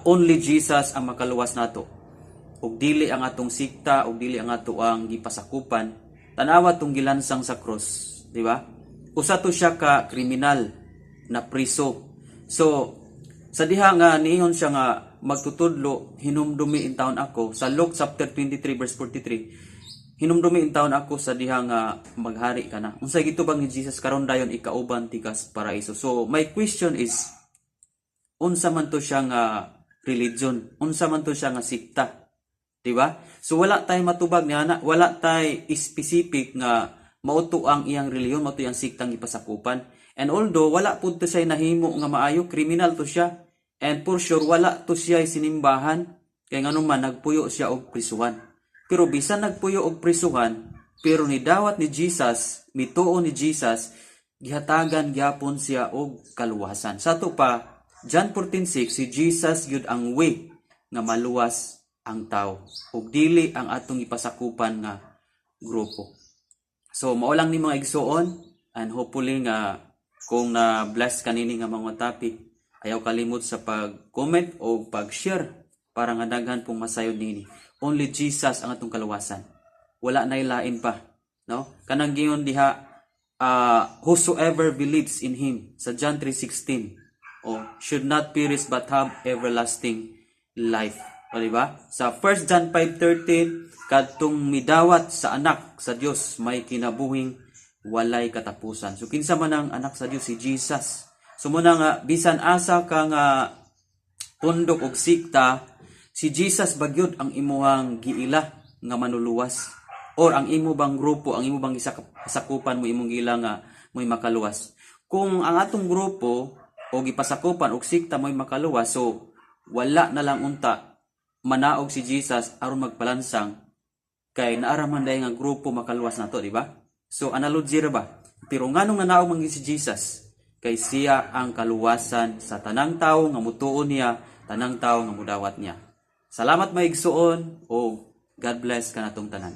only Jesus ang makaluwas nato. Ug dili ang atong sikta, ug dili ang ato ang gipasakupan. Tanawa tong gilansang sa cross, di ba? Usa to siya ka kriminal na priso. So sa diha nga niingon siya nga magtutudlo, hinumdumi in taon ako sa Luke chapter 23 verse 43. Hinumdumi in taon ako sa diha nga maghari ka na. Unsay gitubang ni Jesus karon dayon ikauban tikas paraiso. So my question is, unsa man to siya nga religion? Unsa man to siya nga sikta? Diba? So wala tay matubag niya, wala tay specific nga mauto ang iyang reliyon, mauto ang siktang ipasakupan. And although wala pud to siya nahimo nga maayo, criminal to siya. And for sure wala to siya sinimbahan kay ngano man nagpuyo siya og prisuhan. Pero bisan nagpuyo og prisuhan, pero ni dawat ni Jesus, mituo ni Jesus, gihatagan gyapon siya og kaluwasan. Sa to pa John 14:6, si Jesus gyud ang way nga maluwas ang tao ug dili ang atong ipasakupan nga grupo. So mao lang ni mga igsuon, and hopefully nga kung na bless kanini nga mga topic, ayaw kalimot sa pag-comment o pag-share para nga daghan pong masayod nini. Only Jesus ang atong kaluwasan. Wala nay lain pa, no? Kanang giingon diha, whosoever believes in him sa John 3:16, should not perish but have everlasting life. O diba? Sa 1 John 5:13, kadtong midawat sa anak sa Dios may kinabuhing walay katapusan. So kinsa man ang anak sa Dios? Si Jesus. So muna nga bisan asa ka nga pundok og sikta, si Jesus bagyod ang imuhang giila nga manuluwas, or ang imo bang grupo, ang imo bang isakupan mo imong giila nga mo'y makaluwas. Kung ang atong grupo o gipasakupan og sikta mo'y makaluwas, so wala na lang unta manaog si Jesus aron magpalansang kay naaraman day nga grupo makaluwas nato, di ba? So analogy ra ba? Pero nganong nanaog man si Jesus? Kay siya ang kaluwasan sa tanang tawo nga mutuon niya, tanang tawo nga mudawat niya. Salamat maigsuon o God bless kanatong tanan.